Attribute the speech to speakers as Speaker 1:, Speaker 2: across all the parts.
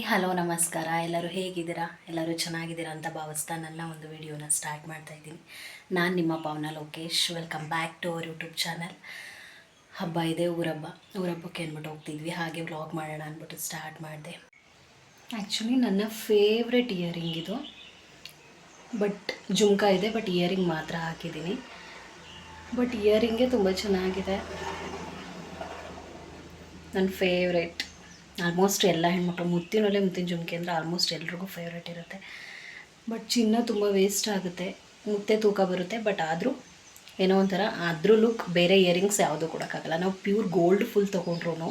Speaker 1: Hello ನಮಸ್ಕಾರ. ಎಲ್ಲರೂ ಹೇಗಿದ್ದೀರಾ? ಎಲ್ಲರೂ ಚೆನ್ನಾಗಿದ್ದೀರಾ ಅಂತ ಭಾವಿಸ್ತಾ ನನ್ನ ಒಂದು ವಿಡಿಯೋನ ಸ್ಟಾರ್ಟ್ ಮಾಡ್ತಾ ಇದ್ದೀನಿ. ನಾನು ನಿಮ್ಮ Pavana Lokesh. Welcome back to our YouTube channel. ಹಬ್ಬ ಇದೆ, ಊರಬ್ಬಕ್ಕೆ ಅಂದ್ಬಿಟ್ಟು ಹೋಗ್ತಿದ್ವಿ. ಹಾಗೆ ವ್ಲಾಗ್ ಮಾಡೋಣ ಅಂದ್ಬಿಟ್ಟು ಸ್ಟಾರ್ಟ್ ಮಾಡಿದೆ. ಆ್ಯಕ್ಚುಲಿ ನನ್ನ ಫೇವ್ರೆಟ್ ಇಯರಿಂಗ್ ಇದು. ಬಟ್ ಜುಮ್ಕಾ ಇದೆ, ಬಟ್ ಇಯರಿಂಗ್ ಮಾತ್ರ ಹಾಕಿದ್ದೀನಿ. ಬಟ್ ಇಯರಿಂಗೇ ತುಂಬ ಚೆನ್ನಾಗಿದೆ, ನನ್ನ ಫೇವ್ರೆಟ್. ಆಲ್ಮೋಸ್ಟ್ ಎಲ್ಲ ಹೆಣ್ಮಕ್ಳು ಮುತ್ತಿನ ಜುಮ್ಕಿ ಅಂದರೆ ಆಲ್ಮೋಸ್ಟ್ ಎಲ್ರಿಗೂ ಫೇವ್ರೇಟ್ ಇರುತ್ತೆ. ಬಟ್ ಚಿನ್ನ ತುಂಬ ವೇಸ್ಟ್ ಆಗುತ್ತೆ, ಮುತ್ತೆ ತೂಕ ಬರುತ್ತೆ. ಬಟ್ ಆದರೂ ಏನೋ ಒಂಥರ ಅದ್ರ ಲುಕ್ ಬೇರೆ ಇಯರಿಂಗ್ಸ್ ಯಾವುದೂ ಕೊಡೋಕ್ಕಾಗಲ್ಲ. ನಾವು ಪ್ಯೂರ್ ಗೋಲ್ಡ್ ಫುಲ್ ತೊಗೊಂಡ್ರು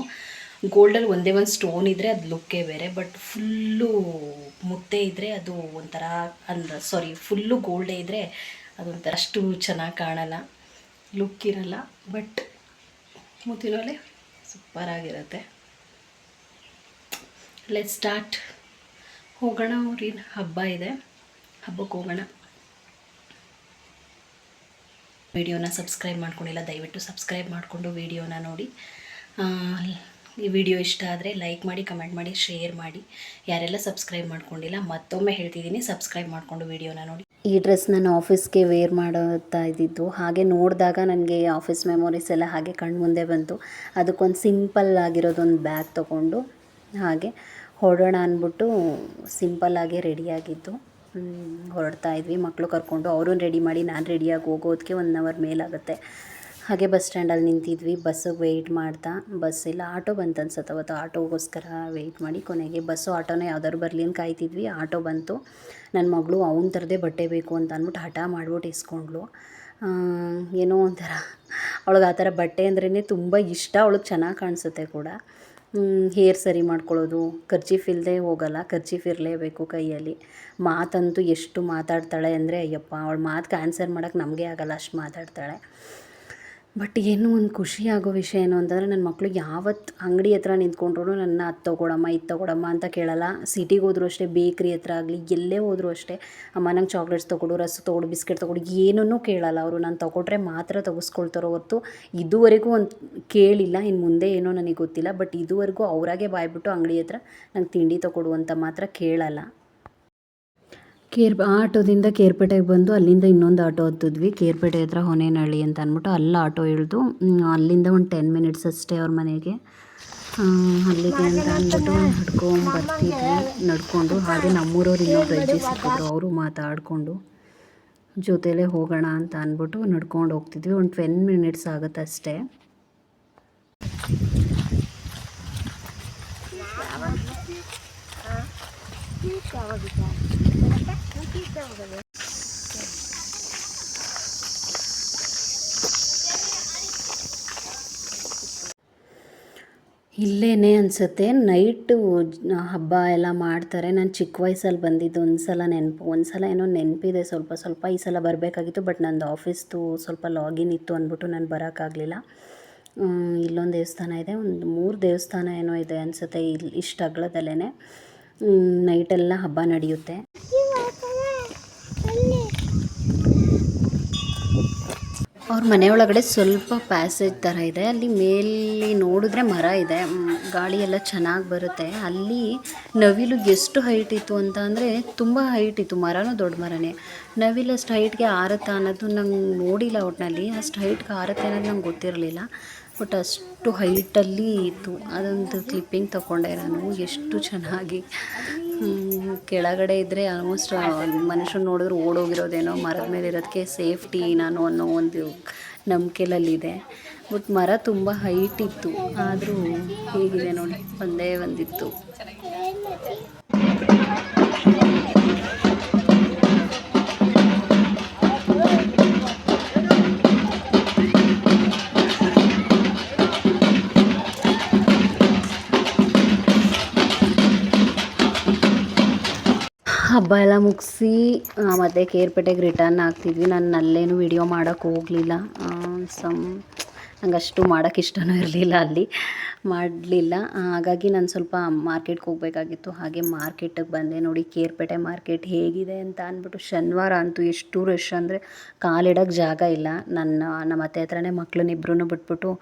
Speaker 1: ಗೋಲ್ಡಲ್ಲಿ ಒಂದೇ ಒಂದು ಸ್ಟೋನ್ ಇದ್ದರೆ ಅದು ಲುಕ್ಕೇ ಬೇರೆ. ಬಟ್ ಫುಲ್ಲು ಮುತ್ತೆ ಇದ್ದರೆ ಅದು ಒಂಥರ ಫುಲ್ಲು ಗೋಲ್ಡೇ ಇದ್ದರೆ ಅದೊಂಥರ ಅಷ್ಟು ಚೆನ್ನಾಗಿ ಕಾಣಲ್ಲ, ಲುಕ್ ಇರಲ್ಲ. ಬಟ್ ಮುತ್ತಿನೊಲೆ ಸೂಪರಾಗಿರುತ್ತೆ. Let start. ಹೋಗೋಣ. ಅವ್ರಿನ ಹಬ್ಬ ಇದೆ, ಹಬ್ಬಕ್ಕೆ ಹೋಗೋಣ. ವಿಡಿಯೋನ ಸಬ್ಸ್ಕ್ರೈಬ್ ಮಾಡ್ಕೊಂಡಿಲ್ಲ, ದಯವಿಟ್ಟು ಸಬ್ಸ್ಕ್ರೈಬ್ ಮಾಡಿಕೊಂಡು ವಿಡಿಯೋನ ನೋಡಿ. ಈ ವಿಡಿಯೋ ಇಷ್ಟ ಆದರೆ ಲೈಕ್ ಮಾಡಿ, ಕಮೆಂಟ್ ಮಾಡಿ, ಶೇರ್ ಮಾಡಿ. ಯಾರೆಲ್ಲ ಸಬ್ಸ್ಕ್ರೈಬ್ ಮಾಡ್ಕೊಂಡಿಲ್ಲ ಮತ್ತೊಮ್ಮೆ ಹೇಳ್ತಿದ್ದೀನಿ, ಸಬ್ಸ್ಕ್ರೈಬ್ ಮಾಡಿಕೊಂಡು ವಿಡಿಯೋನ ನೋಡಿ. ಈ ಡ್ರೆಸ್ ನಾನು ಆಫೀಸ್ಗೆ ವೇರ್ ಮಾಡುತ್ತಾ ಇದ್ದಿದ್ದು. ಹಾಗೆ ನೋಡಿದಾಗ ನನಗೆ ಆಫೀಸ್ ಮೆಮೊರೀಸ್ ಎಲ್ಲ ಹಾಗೆ ಕಣ್ಣು ಮುಂದೆ ಬಂತು. ಅದಕ್ಕೊಂದು ಸಿಂಪಲ್ ಆಗಿರೋದೊಂದು ಬ್ಯಾಗ್ ತೊಗೊಂಡು ಹಾಗೆ ಹೊರಡೋಣ ಅಂದ್ಬಿಟ್ಟು ಸಿಂಪಲ್ಲಾಗಿ ರೆಡಿಯಾಗಿದ್ದು ಹೊರಡ್ತಾ ಇದ್ವಿ. ಮಕ್ಕಳು ಕರ್ಕೊಂಡು ಅವ್ರನ್ನ ರೆಡಿ ಮಾಡಿ ನಾನು ರೆಡಿಯಾಗಿ ಹೋಗೋದಕ್ಕೆ 1 ಅವರ್ ಮೇಲಾಗುತ್ತೆ. ಹಾಗೆ ಬಸ್ ಸ್ಟ್ಯಾಂಡಲ್ಲಿ ನಿಂತಿದ್ವಿ, ಬಸ್ಸಿಗೆ ವೆಯ್ಟ್ ಮಾಡ್ತಾ. ಬಸ್ ಇಲ್ಲ, ಆಟೋ ಬಂತು ಅನ್ಸುತ್ತೆ ಅವತ್ತು. ಆಟೋಗೋಸ್ಕರ ವೆಯ್ಟ್ ಮಾಡಿ ಕೊನೆಗೆ ಆಟೋನೇ ಯಾವ್ದಾದ್ರು ಬರಲಿ ಅಂತ ಕಾಯ್ತಿದ್ವಿ. ಆಟೋ ಬಂತು. ನನ್ನ ಮಗಳು ಅವನ ಥರದೇ ಬಟ್ಟೆ ಬೇಕು ಅಂತ ಅಂದ್ಬಿಟ್ಟು ಹಠ ಮಾಡ್ಬಿಟ್ಟು ಇಸ್ಕೊಂಡ್ಳು. ಏನೋ ಒಂಥರ ಅವಳಿಗೆ ಆ ಥರ ಬಟ್ಟೆ ಅಂದ್ರೇ ತುಂಬ ಇಷ್ಟ. ಅವಳಿಗೆ ಚೆನ್ನಾಗಿ ಕಾಣಿಸುತ್ತೆ ಕೂಡ. ಹೇರ್ ಸರಿ ಮಾಡ್ಕೊಳ್ಳೋದು, ಕರ್ಚೀಫ್ ಇಲ್ಲದೆ ಹೋಗಲ್ಲ, ಕರ್ಚೀಫ್ ಇರಲೇಬೇಕು ಕೈಯಲ್ಲಿ. ಮಾತಂತೂ ಎಷ್ಟು ಮಾತಾಡ್ತಾಳೆ ಅಂದರೆ ಅಯ್ಯಪ್ಪ, ಅವಳ ಮಾತಿಗೆ ಆನ್ಸರ್ ಮಾಡೋಕ್ಕೆ ನಮಗೆ ಆಗಲ್ಲ, ಅಷ್ಟು ಮಾತಾಡ್ತಾಳೆ. ಬಟ್ ಏನೋ ಒಂದು ಖುಷಿ ಆಗೋ ವಿಷಯ ಏನು ಅಂತಂದರೆ, ನನ್ನ ಮಕ್ಕಳು ಯಾವತ್ತು ಅಂಗಡಿ ಹತ್ರ ನಿಂತ್ಕೊಂಡ್ರು ನನ್ನ ಅದು ತೊಗೊಳಮ್ಮ ಇದು ತೊಗೊಳಮ್ಮ ಅಂತ ಕೇಳಲ್ಲ. ಸಿಟಿಗೆ ಹೋದರೂ ಅಷ್ಟೇ, ಬೇಕ್ರಿ ಹತ್ರ ಆಗಲಿ ಎಲ್ಲೇ ಹೋದರೂ ಅಷ್ಟೇ, ಅಮ್ಮ ನಂಗೆ ಚಾಕ್ಲೇಟ್ಸ್ ತೊಗೊಡು, ರಸ್ ತೊಗೊಡು, ಬಿಸ್ಕೆಟ್ ತೊಗೊಡು, ಏನನ್ನೂ ಕೇಳಲ್ಲ ಅವರು. ನಾನು ತೊಗೊಟ್ರೆ ಮಾತ್ರ ತೆಗೆಸ್ಕೊಳ್ತಾರೋ ಹೊರತು ಇದುವರೆಗೂ ಒಂದು ಕೇಳಿಲ್ಲ. ಇನ್ನು ಮುಂದೆ ಏನೋ ನನಗೆ ಗೊತ್ತಿಲ್ಲ. ಬಟ್ ಇದುವರೆಗೂ ಅವರಾಗೆ ಬಾಯ್ಬಿಟ್ಟು ಅಂಗಡಿ ಹತ್ರ ನಂಗೆ ತಿಂಡಿ ತೊಗೊಡು ಅಂತ ಮಾತ್ರ ಕೇಳಲ್ಲ. ಆಟೋದಿಂದ ಕೇರ್ಪೇಟೆಗೆ ಬಂದು ಅಲ್ಲಿಂದ ಇನ್ನೊಂದು ಆಟೋ ಹತ್ತಿದ್ವಿ. ಕೇರ್ಪೇಟೆ ಹತ್ರ ಹೊನೇನಹಳ್ಳಿ ಅಂತ ಅಂದ್ಬಿಟ್ಟು ಅಲ್ಲಿ ಆಟೋ ಇಳಿದು ಅಲ್ಲಿಂದ ಒಂದು 10 ಮಿನಿಟ್ಸ್ ಅಷ್ಟೇ ಅವ್ರ ಮನೆಗೆ. ಅಲ್ಲಿಗೆ ಅಂತ ಅಂದ್ಬಿಟ್ಟು ಬರ್ತಿದ್ವಿ ನಡ್ಕೊಂಡು. ಹಾಗೆ ನಮ್ಮೂರವ್ರು ಇನ್ನೊಬ್ರು ಅಜ್ಜಿ ಸಿಕ್ಕಿದ್ರು, ಅವರು ಮಾತಾಡಿಕೊಂಡು ಜೊತೆಲೇ ಹೋಗೋಣ ಅಂತ ಅಂದ್ಬಿಟ್ಟು ನಡ್ಕೊಂಡು ಹೋಗ್ತಿದ್ವಿ. ಒಂದು 10 ಮಿನಿಟ್ಸ್ ಆಗುತ್ತೆ ಅಷ್ಟೇ. ಇಲ್ಲೇನೆ ಅನಿಸುತ್ತೆ, ನೈಟು ಹಬ್ಬ ಎಲ್ಲ ಮಾಡ್ತಾರೆ. ನಾನು ಚಿಕ್ಕ ವಯಸ್ಸಲ್ಲಿ ಬಂದಿದ್ದು ಒಂದು ಸಲ ಏನೋ ನೆನಪಿದೆ ಸ್ವಲ್ಪ. ಈ ಸಲ ಬರಬೇಕಾಗಿತ್ತು. ಬಟ್ ನಂದು ಆಫೀಸ್ದು ಸ್ವಲ್ಪ ಲಾಗಿನ್ ಇತ್ತು ಅಂದ್ಬಿಟ್ಟು ನಾನು ಬರೋಕ್ಕಾಗಲಿಲ್ಲ. ಇಲ್ಲೊಂದು ದೇವಸ್ಥಾನ ಇದೆ, ಒಂದು 3 ದೇವಸ್ಥಾನ ಏನೋ ಇದೆ ಅನಿಸುತ್ತೆ ಇಷ್ಟು ಅಗಲದಲ್ಲೇ. ನೈಟೆಲ್ಲ ಹಬ್ಬ ನಡೆಯುತ್ತೆ. ಅವ್ರ ಮನೆಯೊಳಗಡೆ ಸ್ವಲ್ಪ ಪ್ಯಾಸೇಜ್ ಥರ ಇದೆ. ಅಲ್ಲಿ ಮೇಲೆ ನೋಡಿದ್ರೆ ಮರ ಇದೆ, ಗಾಳಿ ಎಲ್ಲ ಚೆನ್ನಾಗಿ ಬರುತ್ತೆ. ಅಲ್ಲಿ ನವಿಲು ಎಷ್ಟು ಹೈಟ್ ಇತ್ತು ಅಂತ ಅಂದರೆ ತುಂಬ ಹೈಟ್ ಇತ್ತು. ಮರನೂ ದೊಡ್ಡ ಮರನೇ. ನವಿಲು ಅಷ್ಟು ಹೈಟ್ಗೆ ಆರುತ್ತೆ ಅನ್ನೋದು ನಂಗೆ ನೋಡಿಲ್ಲ. ಒಟ್ಟಿನಲ್ಲಿ ಅಷ್ಟು ಹೈಟ್ಗೆ ಆರುತ್ತೆ ಅನ್ನೋದು ನಂಗೆ ಗೊತ್ತಿರಲಿಲ್ಲ. ಬಟ್ ಅಷ್ಟು ಹೈಟಲ್ಲಿ ಇತ್ತು. ಅದೊಂದು ಕ್ಲಿಪ್ಪಿಂಗ್ ತೊಗೊಂಡೆ ನಾನು. ಎಷ್ಟು ಚೆನ್ನಾಗಿ ಕೆಳಗಡೆ ಇದ್ದರೆ ಆಲ್ಮೋಸ್ಟ್ ಮನುಷ್ಯರು ನೋಡಿದ್ರೆ ಓಡೋಗಿರೋದೇನೋ. ಮರದ ಮೇಲೆ ಇರೋದಕ್ಕೆ ಸೇಫ್ಟಿ ನಾನು ಅನ್ನೋ ಒಂದು ನಂಬಿಕೆಯಲ್ಲಿದೆ. ಬಟ್ ಮರ ತುಂಬ ಹೈಟ್ ಇತ್ತು, ಆದರೂ ಹೇಗಿದೆ ನೋಡಿ, ಒಂದೇ ಒಂದಿತ್ತು. ಹಬ್ಬ ಎಲ್ಲ ಮುಗಿಸಿ ಮತ್ತು ಕೇರ್ಪೇಟೆಗೆ ರಿಟರ್ನ್ ಆಗ್ತಿದ್ವಿ. ನಾನು ಅಲ್ಲೇನು ವಿಡಿಯೋ ಮಾಡೋಕ್ಕೆ ಹೋಗಲಿಲ್ಲ. ನಂಗೆ ಅಷ್ಟು ಮಾಡೋಕ್ಕೆ ಇಷ್ಟನೂ ಇರಲಿಲ್ಲ, ಅಲ್ಲಿ ಮಾಡಲಿಲ್ಲ. ಹಾಗಾಗಿ ನಾನು ಸ್ವಲ್ಪ ಮಾರ್ಕೆಟ್ಗೆ ಹೋಗಬೇಕಾಗಿತ್ತು. ಹಾಗೆ ಮಾರ್ಕೆಟಿಗೆ ಬಂದೆ. ನೋಡಿ ಕೇರ್ಪೇಟೆ ಮಾರ್ಕೆಟ್ ಹೇಗಿದೆ ಅಂತ ಅಂದ್ಬಿಟ್ಟು. ಶನಿವಾರ ಅಂತೂ ಎಷ್ಟು ರಶ್ ಅಂದರೆ ಕಾಲಿಡೋಕ್ಕೆ ಜಾಗ ಇಲ್ಲ. ನಮ್ಮ ಅತ್ತೆ ಹತ್ರನೇ ಮಕ್ಕಳನ್ನಿಬ್ಬರನ್ನೂ ಬಿಟ್ಬಿಟ್ಟು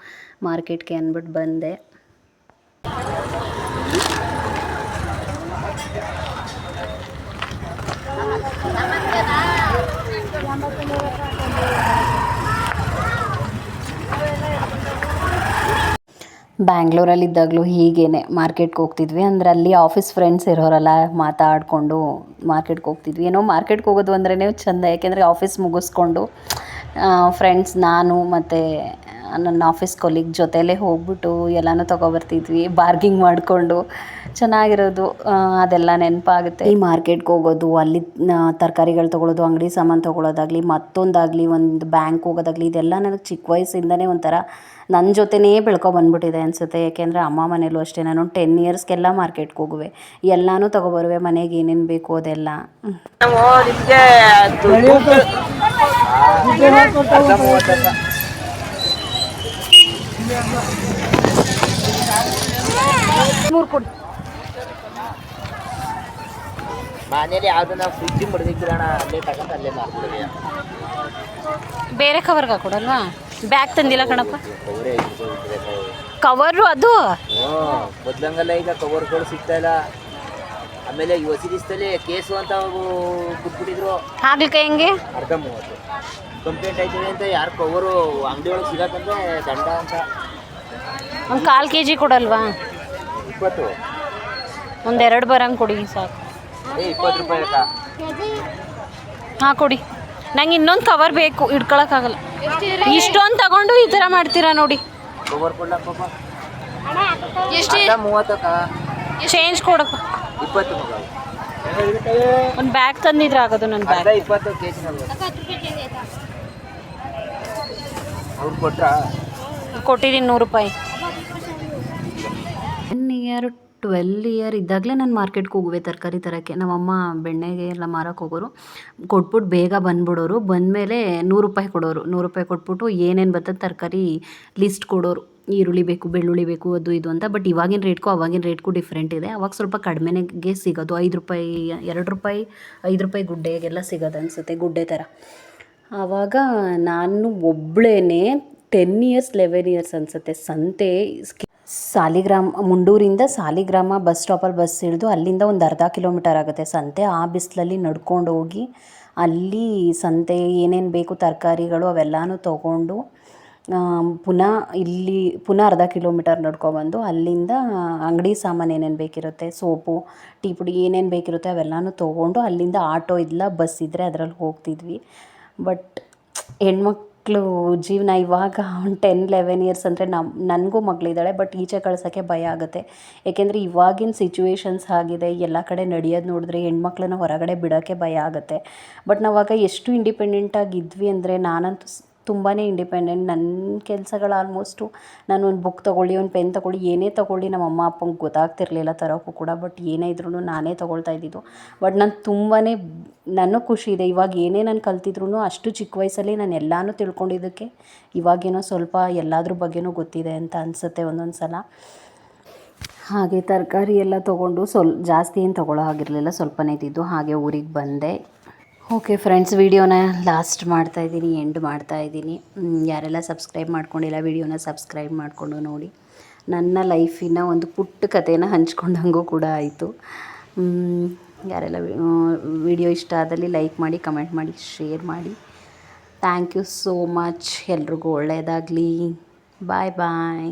Speaker 1: ಮಾರ್ಕೆಟ್ಗೆ ಅಂದ್ಬಿಟ್ಟು ಬಂದೆ. ಬ್ಯಾಂಗ್ಳೂರಲ್ಲಿದ್ದಾಗಲೂ ಹೀಗೇ ಮಾರ್ಕೆಟ್ಗೆ ಹೋಗ್ತಿದ್ವಿ. ಅಂದರೆ ಅಲ್ಲಿ ಆಫೀಸ್ ಫ್ರೆಂಡ್ಸ್ ಇರೋರಲ್ಲ, ಮಾತಾಡಿಕೊಂಡು ಮಾರ್ಕೆಟ್ಗೆ ಹೋಗ್ತಿದ್ವಿ. ಏನೋ ಮಾರ್ಕೆಟ್ಗೆ ಹೋಗೋದು ಅಂದ್ರೇ ಚೆಂದ, ಯಾಕೆಂದರೆ ಆಫೀಸ್ ಮುಗಿಸ್ಕೊಂಡು ಫ್ರೆಂಡ್ಸ್, ನಾನು ಮತ್ತು ನನ್ನ ಆಫೀಸ್ ಕೊಲೀಗ್ ಜೊತೆಲೇ ಹೋಗ್ಬಿಟ್ಟು ಎಲ್ಲನೂ ತೊಗೊಬರ್ತಿದ್ವಿ, ಬಾರ್ಗಿಂಗ್ ಮಾಡಿಕೊಂಡು ಚೆನ್ನಾಗಿರೋದು. ಅದೆಲ್ಲ ನೆನಪಾಗುತ್ತೆ. ಈ ಮಾರ್ಕೆಟ್ಗೆ ಹೋಗೋದು, ಅಲ್ಲಿ ತರಕಾರಿಗಳು ತೊಗೊಳ್ಳೋದು, ಅಂಗಡಿ ಸಾಮಾನು ತೊಗೊಳ್ಳೋದಾಗಲಿ, ಮತ್ತೊಂದಾಗಲಿ, ಒಂದು ಬ್ಯಾಂಕ್ ಹೋಗೋದಾಗಲಿ, ಇದೆಲ್ಲ ನನಗೆ ಚಿಕ್ಕ ವಯಸ್ಸಿಂದನೇ ಒಂಥರ ನನ್ನ ಜೊತೆನೇ ಬೆಳ್ಕೊಬಂದ್ಬಿಟ್ಟಿದೆ ಅನಿಸುತ್ತೆ. ಯಾಕೆಂದರೆ ಅಮ್ಮ ಮನೇಲೂ ಅಷ್ಟೇ, ನಾನು 10 ಇಯರ್ಸ್ಗೆಲ್ಲ ಮಾರ್ಕೆಟ್ಗೆ ಹೋಗುವೆ, ಎಲ್ಲನೂ ತೊಗೊಬರುವೆ, ಮನೆಗೆ ಏನೇನು ಬೇಕು ಅದೆಲ್ಲ.
Speaker 2: ಮನೇಲಿ ಯಾವ್ದನ್ನ ಫ್ರಿಜ್ ಮಡಗಿರೋಣ, ಅಲ್ಲೇ ತಗೊಂಡು ಅಲ್ಲೇ ಮಾಡ್ಬಿಡ್ರಿ.
Speaker 1: ಬೇರೆ ಕವರ್ಗೆ ಹಾಕೊಡಲ್ವಾ? ಬ್ಯಾಗ್ ತಂದಿಲ್ಲ ಕಣಪ್ಪ, ಕವರು ಅದು
Speaker 2: ಮೊದ್ಲಂಗಲ್ಲ ಈಗ ಕವರ್ಗಳು ಸಿಗ್ತಾ ಇಲ್ಲ. ಆಮೇಲೆ ಹೊಸ ದಿವಸದಲ್ಲಿ ಕೇಸು ಅಂತ ಬಿಟ್ಬಿಟ್ಟಿದ್ರು.
Speaker 1: ಹಾಗಲ್ಕಾಯಿ ಹೆಂಗೆ?
Speaker 2: ಅರ್ಧ 30 ಕಂಪ್ಲೇಂಟ್ ಆಯ್ತದೆ ಅಂತ. ಯಾರು ಕವರು ಅಂಗಡಿ ಒಳಗೆ ಸಿಗಕ್ಕಂದ್ರೆ ದಂಡ ಅಂತ.
Speaker 1: ಒಂದು 1/4 kg ಕೊಡಲ್ವಾ?
Speaker 2: 20.
Speaker 1: ಒಂದೆರಡು ಬರಂಗೆ ಕೊಡಿ ಸಾಕು.
Speaker 2: 20 ರೂಪಾಯಿ ಅಕ್ಕ.
Speaker 1: ಹಾಂ ಕೊಡಿ, ನಂಗೆ ಇನ್ನೊಂದು ಕವರ್ ಬೇಕು, ಇಟ್ಕೊಳಕ್ಕಾಗಲ್ಲ. ಇಷ್ಟೊಂದು ತಗೊಂಡು ಈ ಥರ ಮಾಡ್ತೀರಾ ನೋಡಿ.
Speaker 2: ಕವರ್ ಕೊಡ್ಲಕ್ಕ ಪಾಪ. ಎಷ್ಟು? 30 ಅಕ್ಕ.
Speaker 1: ಚೇಂಜ್ ಕೊಡಪ್ಪ.
Speaker 2: 20 ಮಗ.
Speaker 1: ಒಂದು ಬ್ಯಾಗ್ ತಂದಿದ್ರೆ ಆಗೋದು. ನನ್ನ ಬ್ಯಾಗ್
Speaker 2: 20 kg ಅವ್ರು ಕೊಟ್ರಾ?
Speaker 1: ಕೊಟ್ಟಿದ್ದೀನಿ 100 ರೂಪಾಯಿ. 12 ಇಯರ್ ಇದ್ದಾಗಲೇ ನಾನು ಮಾರ್ಕೆಟ್ಗೆ ಹೋಗುವೆ ತರಕಾರಿ ತರೋಕ್ಕೆ. ನಮ್ಮಮ್ಮ ಬೆಣ್ಣೆಗೆ ಎಲ್ಲ ಮಾರಕ್ಕೆ ಹೋಗೋರು, ಕೊಟ್ಬಿಟ್ಟು ಬೇಗ ಬಂದುಬಿಡೋರು. ಬಂದಮೇಲೆ 100 ರೂಪಾಯಿ ಕೊಡೋರು. 100 ರೂಪಾಯಿ ಕೊಟ್ಬಿಟ್ಟು ಏನೇನು ಬರ್ತದೆ ತರಕಾರಿ ಲಿಸ್ಟ್ ಕೊಡೋರು. ಈರುಳ್ಳಿ ಬೇಕು, ಬೆಳ್ಳುಳ್ಳಿ ಬೇಕು, ಅದು ಇದು ಅಂತ. ಬಟ್ ಇವಾಗಿನ ರೇಟ್ಗೂ ಅವಾಗಿನ ರೇಟ್ಗೂ ಡಿಫ್ರೆಂಟ್ ಇದೆ. ಅವಾಗ ಸ್ವಲ್ಪ ಕಡಿಮೆಗೆ ಸಿಗೋದು. 5 ರೂಪಾಯಿ, 2 ರೂಪಾಯಿ, 5 ರೂಪಾಯಿ ಗುಡ್ಡೆಗೆಲ್ಲ ಸಿಗೋದು ಅನಿಸುತ್ತೆ, ಗುಡ್ಡೆ ಥರ. ಆವಾಗ ನಾನು ಒಬ್ಬಳೇ 10 ಇಯರ್ಸ್ 11 ಇಯರ್ಸ್ ಅನಿಸುತ್ತೆ, ಸಂತೆ ಸಾಲಿಗ್ರಾಮ, ಮುಂಡೂರಿಂದ ಸಾಲಿಗ್ರಾಮ ಬಸ್ ಸ್ಟಾಪಲ್ಲಿ ಬಸ್ ಇಳಿದು ಅಲ್ಲಿಂದ ಒಂದು ಅರ್ಧ ಕಿಲೋಮೀಟರ್ ಆಗುತ್ತೆ ಸಂತೆ. ಆ ಬಿಸಿಲಲ್ಲಿ ನಡ್ಕೊಂಡು ಹೋಗಿ ಅಲ್ಲಿ ಸಂತೆ ಏನೇನು ಬೇಕು ತರಕಾರಿಗಳು ಅವೆಲ್ಲನೂ ತೊಗೊಂಡು ಪುನಃ ಅರ್ಧ ಕಿಲೋಮೀಟರ್ ನಡ್ಕೊಬಂದು ಅಲ್ಲಿಂದ ಅಂಗಡಿ ಸಾಮಾನು ಏನೇನು ಬೇಕಿರುತ್ತೆ, ಸೋಪು, ಟೀ ಪುಡಿ ಏನೇನು ಬೇಕಿರುತ್ತೆ ಅವೆಲ್ಲನೂ ತೊಗೊಂಡು ಅಲ್ಲಿಂದ ಆಟೋ ಇಲ್ಲ ಬಸ್ ಇದ್ದರೆ ಅದರಲ್ಲಿ ಹೋಗ್ತಿದ್ವಿ. ಬಟ್ ಹೆಣ್ಮಕ್ಳು ಜೀವನ ಇವಾಗ ಒಂದು 10-11 ಇಯರ್ಸ್ ಅಂದರೆ ನನಗೂ ಮಗಳಿದ್ದಾಳೆ. ಬಟ್ ಈಚೆ ಕಳ್ಸೋಕ್ಕೆ ಭಯ ಆಗುತ್ತೆ. ಏಕೆಂದರೆ ಇವಾಗಿನ ಸಿಚುವೇಶನ್ಸ್ ಆಗಿದೆ, ಎಲ್ಲ ಕಡೆ ನಡೆಯೋದು ನೋಡಿದ್ರೆ ಹೆಣ್ಮಕ್ಳನ್ನ ಹೊರಗಡೆ ಬಿಡೋಕ್ಕೆ ಭಯ ಆಗುತ್ತೆ. ಬಟ್ ನಾವಾಗ ಎಷ್ಟು ಇಂಡಿಪೆಂಡೆಂಟಾಗಿದ್ವಿ ಅಂದರೆ, ನಾನಂತೂ ತುಂಬಾ ಇಂಡಿಪೆಂಡೆಂಟ್. ನನ್ನ ಕೆಲಸಗಳು ಆಲ್ಮೋಸ್ಟು, ನಾನು ಒಂದು ಬುಕ್ ತೊಗೊಳ್ಳಿ, ಒಂದು ಪೆನ್ ತೊಗೊಳ್ಳಿ, ಏನೇ ತೊಗೊಳ್ಳಿ ನಮ್ಮ ಅಮ್ಮ ಅಪ್ಪಂಗೆ ಗೊತ್ತಾಗ್ತಿರ್ಲಿಲ್ಲ ತರೋಕ್ಕೂ ಕೂಡ. ಬಟ್ ಏನೇ ಇದ್ರೂ ನಾನೇ ತೊಗೊಳ್ತಾ ಇದ್ದಿದ್ದು. ಬಟ್ ನಾನು ತುಂಬಾ ನನಗೆ ಖುಷಿ ಇದೆ. ಇವಾಗ ಏನೇ ನಾನು ಕಲ್ತಿದ್ರು ಅಷ್ಟು ಚಿಕ್ಕ ವಯಸ್ಸಲ್ಲಿ ನಾನು ಎಲ್ಲನೂ ತಿಳ್ಕೊಂಡಿದ್ದಕ್ಕೆ ಇವಾಗೇನೋ ಸ್ವಲ್ಪ ಎಲ್ಲದ್ರ ಬಗ್ಗೆನೂ ಗೊತ್ತಿದೆ ಅಂತ ಅನಿಸುತ್ತೆ ಒಂದೊಂದು ಸಲ. ಹಾಗೆ ತರಕಾರಿ ಎಲ್ಲ ತೊಗೊಂಡು ಜಾಸ್ತಿ ಏನು ತೊಗೊಳ್ಳೋ ಆಗಿರಲಿಲ್ಲ, ಸ್ವಲ್ಪನೇ ಇದ್ದಿದ್ದು. ಹಾಗೆ ಊರಿಗೆ ಬಂದೆ. ಓಕೆ ಫ್ರೆಂಡ್ಸ್, ವಿಡಿಯೋನ ಲಾಸ್ಟ್ ಮಾಡ್ತಾಯಿದ್ದೀನಿ, ಎಂಡ್ ಮಾಡ್ತಾಯಿದ್ದೀನಿ. ಯಾರೆಲ್ಲ ಸಬ್ಸ್ಕ್ರೈಬ್ ಮಾಡ್ಕೊಂಡಿಲ್ಲ ವಿಡಿಯೋನ ಸಬ್ಸ್ಕ್ರೈಬ್ ಮಾಡಿಕೊಂಡು ನೋಡಿ. ನನ್ನ ಲೈಫಿನ ಒಂದು ಪುಟ್ಟ ಕಥೆನ ಹಂಚ್ಕೊಂಡಂಗೂ ಕೂಡ ಆಯಿತು. ಯಾರೆಲ್ಲ ವಿಡಿಯೋ ಇಷ್ಟ ಆದಲ್ಲಿ ಲೈಕ್ ಮಾಡಿ, ಕಮೆಂಟ್ ಮಾಡಿ, ಶೇರ್ ಮಾಡಿ. Thank you so much. ಎಲ್ರಿಗೂ ಒಳ್ಳೆಯದಾಗಲಿ. ಬಾಯ್ ಬಾಯ್.